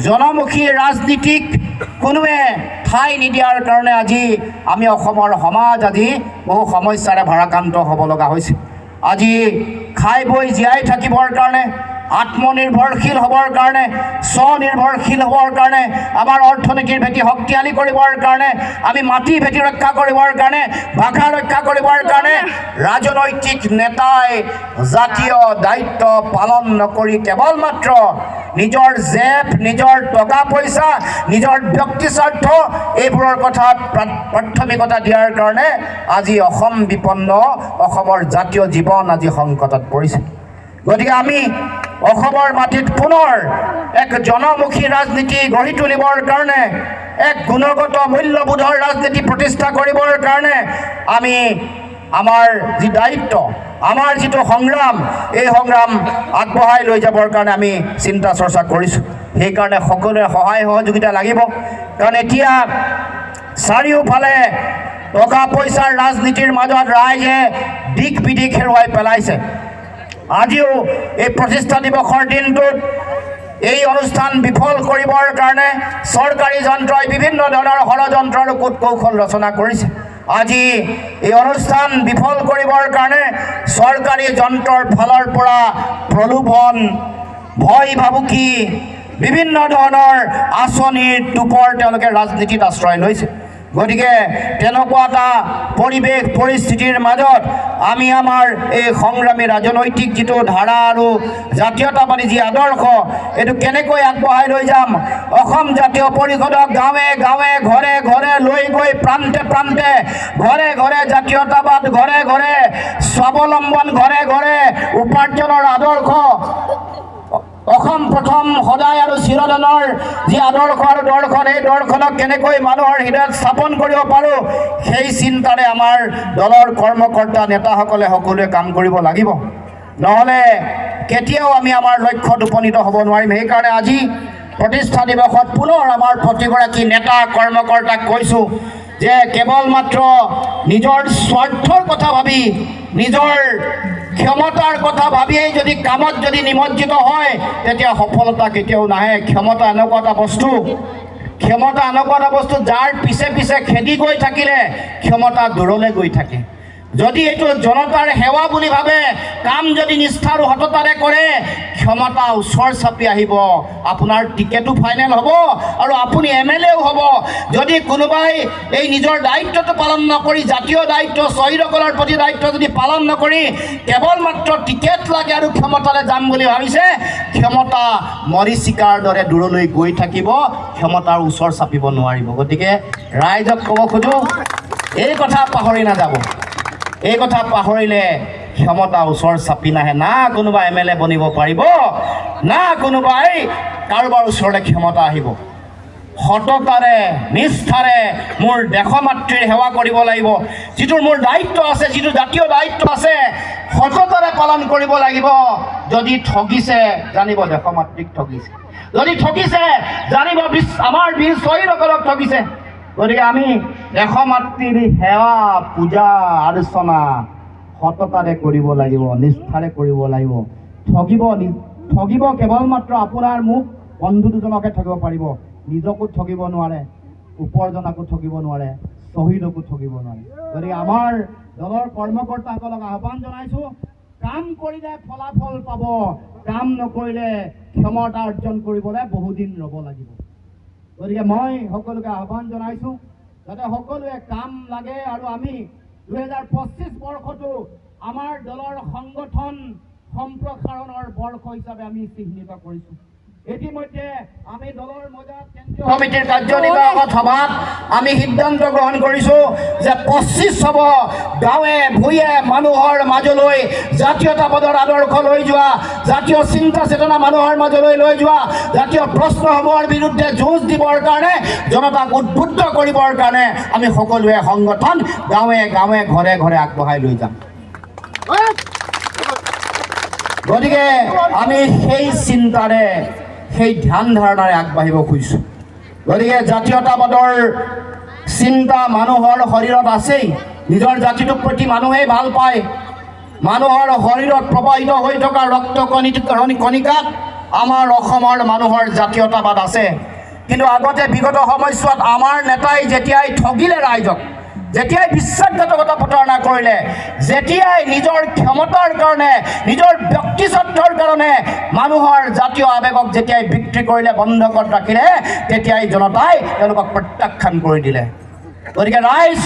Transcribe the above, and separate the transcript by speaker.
Speaker 1: জনমুখী ৰাজনীতিক কোনোৱে ঠাই নিদিয়াৰ কাৰণে আজি আমি অসমৰ সমাজ আজি বহু সমস্যাৰে ভাৰাক্ৰান্ত হ'ব লগা হৈছে। আজি খাই বৈ জীয়াই থাকিবৰ কাৰণে, আত্মনিৰ্ভৰশীল হ'বৰ কাৰণে, স্বনিৰ্ভৰশীল হ'বৰ কাৰণে, আমাৰ অৰ্থনীতিৰ ভেটি শক্তিশালী কৰিবৰ কাৰণে, আমি মাটি ভেটি ৰক্ষা কৰিবৰ কাৰণে, ভাষা ৰক্ষা কৰিবৰ কাৰণে ৰাজনৈতিক নেতাই জাতীয় দায়িত্ব পালন নকৰি কেৱল মাত্ৰ নিজৰ জেপ, নিজৰ টকা পইচা, নিজৰ ব্যক্তি স্বাৰ্থ এইবোৰৰ কথাত প্ৰাথমিকতা দিয়াৰ কাৰণে আজি অসম বিপন্ন, অসমৰ জাতীয় জীৱন আজি সংকটত পৰিছে। গতিকে আমি অসমৰ মাটিত পুনৰ এক জনমুখী ৰাজনীতি গঢ়ি তুলিবৰ কাৰণে, এক গুণগত মূল্যবোধৰ ৰাজনীতি প্ৰতিষ্ঠা কৰিবৰ কাৰণে আমি আমাৰ যি দায়িত্ব, আমাৰ যিটো সংগ্ৰাম, এই সংগ্ৰাম আগবঢ়াই লৈ যাবৰ কাৰণে আমি চিন্তা চৰ্চা কৰিছোঁ। সেইকাৰণে সকলোৰে সহায় সহযোগিতা লাগিব। কাৰণ এতিয়া চাৰিওফালে টকা পইচাৰ ৰাজনীতিৰ মাজত ৰাইজে দিশ বিদিশ হেৰুৱাই পেলাইছে। আজিও এই প্ৰতিষ্ঠা দিৱসৰ দিনটোত এই অনুষ্ঠান বিফল কৰিবৰ কাৰণে চৰকাৰী যন্ত্ৰই বিভিন্ন ধৰণৰ ষড়যন্ত্ৰ আৰু কূট কৌশল ৰচনা কৰিছে। আজি এই অনুষ্ঠান বিফল কৰিবৰ কাৰণে চৰকাৰী যন্ত্ৰৰ ফালৰ পৰা প্ৰলোভন, ভয় ভাবুকি, বিভিন্ন ধৰণৰ আঁচনিৰ টোপৰ তেওঁলোকে ৰাজনীতিত আশ্ৰয় লৈছে। গতিকে তেনেকুৱা এটা পৰিৱেশ পৰিস্থিতিৰ মাজত আমি আমাৰ এই সংগ্ৰামী ৰাজনৈতিক যিটো ধাৰা আৰু জাতীয়তাবাদী যি আদৰ্শ, এইটো কেনেকৈ আগবঢ়াই লৈ যাম। অসম জাতীয় পৰিষদক গাঁৱে গাঁৱে ঘৰে ঘৰে লৈ গৈ প্ৰান্তে প্ৰান্তে ঘৰে ঘৰে জাতীয়তাবাদ, ঘৰে ঘৰে স্বাৱলম্বন, ঘৰে ঘৰে উপাৰ্জনৰ আদৰ্শ, অসম প্ৰথম সদায় আৰু চিৰদিনৰ যি আদৰ্শ আৰু দৰ্শন, এই দৰ্শনক কেনেকৈ মানুহৰ হৃদয়ত স্থাপন কৰিব পাৰোঁ, সেই চিন্তাৰে আমাৰ দলৰ কৰ্মকৰ্তা নেতাসকলে সকলোৱে কাম কৰিব লাগিব। নহ'লে কেতিয়াও আমি আমাৰ লক্ষ্যত উপনীত হ'ব নোৱাৰিম। সেইকাৰণে আজি প্ৰতিষ্ঠা দিৱসত পুনৰ আমাৰ প্ৰতিগৰাকী নেতা কৰ্মকৰ্তাক কৈছোঁ যে কেৱল মাত্ৰ নিজৰ স্বাৰ্থৰ কথা ভাবি, নিজৰ ক্ষমতাৰ কথা ভাবিয়েই যদি কামত যদি নিমজ্জিত হয়, তেতিয়া সফলতা কেতিয়াও নাহে। ক্ষমতা এনেকুৱা এটা বস্তু যাৰ পিছে পিছে খেদি গৈ থাকিলে ক্ষমতা দূৰলৈ গৈ থাকে। যদি এইটো জনতাৰ সেৱা বুলি ভাবে, কাম যদি নিষ্ঠা আৰু সততাৰে কৰে, ক্ষমতা ওচৰ চাপি আহিব, আপোনাৰ টিকেটো ফাইনেল হ'ব আৰু আপুনি MLAও হ'ব। যদি কোনোবাই এই নিজৰ দায়িত্বটো পালন নকৰি, জাতীয় দায়িত্ব, শ্বহীদসকলৰ প্ৰতি দায়িত্ব যদি পালন নকৰি কেৱল মাত্ৰ টিকেট লাগে আৰু ক্ষমতালৈ যাম বুলি ভাবিছে, ক্ষমতা মৰীচিকাৰ দৰে দূৰলৈ গৈ থাকিব, ক্ষমতাৰ ওচৰ চাপিব নোৱাৰিব। গতিকে ৰাইজক ক'ব খোজোঁ, এই কথা পাহৰি নাযাব। এই কথা পাহৰিলে ক্ষমতা ওচৰ চাপি নাহে। না কোনোবা MLA বনিব পাৰিব, না কোনোবাই কাৰোবাৰ ওচৰলৈ ক্ষমতা আহিব। সততাৰে, নিষ্ঠাৰে মোৰ দেশ মাতৃৰ সেৱা কৰিব লাগিব। যিটো মোৰ দায়িত্ব আছে, যিটো জাতীয় দায়িত্ব আছে, সততাৰে পালন কৰিব লাগিব। যদি ঠগিছে জানিব দেশ মাতৃক ঠগিছে, যদি ঠগিছে জানিব আমাৰ বীৰ শ্বহীদসকলক ঠগিছে। গতিকে আমি দেশ মাতৃৰ সেৱা, পূজা অৰ্চনা সততাৰে কৰিব লাগিব, নিষ্ঠাৰে কৰিব লাগিব। ঠগিব কেৱল মাত্ৰ আপোনাৰ মোক বন্ধু দুজনকে ঠগিব পাৰিব, নিজকো ঠগিব নোৱাৰে, ওপৰজনকো ঠগিব নোৱাৰে, শ্বহীদকো ঠগিব নোৱাৰে। গতিকে আমাৰ দলৰ কৰ্মকৰ্তাসকলক আহ্বান জনাইছোঁ, কাম কৰিলে ফলাফল পাব, কাম নকৰিলে ক্ষমতা অৰ্জন কৰিবলৈ বহুদিন ৰ'ব লাগিব। গতিকে মই সকলোকে আহ্বান জনাইছোঁ যাতে সকলোৱে কাম লাগে। আৰু আমি 2025 বৰ্ষটো আমাৰ দলৰ সংগঠন সম্প্ৰসাৰণৰ বৰ্ষ হিচাপে আমি চিহ্নিত কৰিছোঁ। ইতিমধ্যে আমি দলৰ মজিয়াত কেন্দ্ৰীয় সমিতিৰ কাৰ্যনিৰ্বাহক সভাত আমি সিদ্ধান্ত গ্ৰহণ কৰিছোঁ যে 25 হ'ব গাঁৱে ভূঞে মানুহৰ মাজলৈ জাতীয়তাবাদৰ আদৰ্শ লৈ যোৱা, জাতীয় চিন্তা চেতনা মানুহৰ মাজলৈ লৈ যোৱা, জাতীয় প্ৰশ্নসমূহৰ বিৰুদ্ধে যুঁজ দিবৰ কাৰণে, জনতাক উদ্বুদ্ধ কৰিবৰ কাৰণে আমি সকলোৱে সংগঠন গাঁৱে গাঁৱে ঘৰে ঘৰে আগবঢ়াই লৈ যাম। গতিকে আমি সেই চিন্তাৰে, সেই ধ্যান ধাৰণাৰে আগবাঢ়িব খুজিছোঁ। গতিকে জাতীয়তাবাদৰ চিন্তা মানুহৰ শৰীৰত আছেই। নিজৰ জাতিটোৰ প্ৰতি মানুহেই ভাল পায়। মানুহৰ শৰীৰত প্ৰবাহিত হৈ থকা ৰক্ত কণিকাত আমাৰ অসমৰ মানুহৰ জাতীয়তাবাদ আছে। কিন্তু আগতে বিগত সময়ছোৱাত আমাৰ নেতাই যেতিয়াই ঠগিলে ৰাইজক, যেতিয়াই বিশ্বাসঘাতকতা প্ৰতাৰণা কৰিলে, যেতিয়াই নিজৰ ক্ষমতাৰ কাৰণে, নিজৰ ব্যক্তিস্বাৰ্থৰ কাৰণে মানুহৰ জাতীয় আৱেগক যেতিয়াই বিক্ৰী কৰিলে, বন্ধকত ৰাখিলে, তেতিয়াই জনতাই তেওঁলোকক প্ৰত্যাখ্যান কৰি দিলে। গতিকে ৰাইজ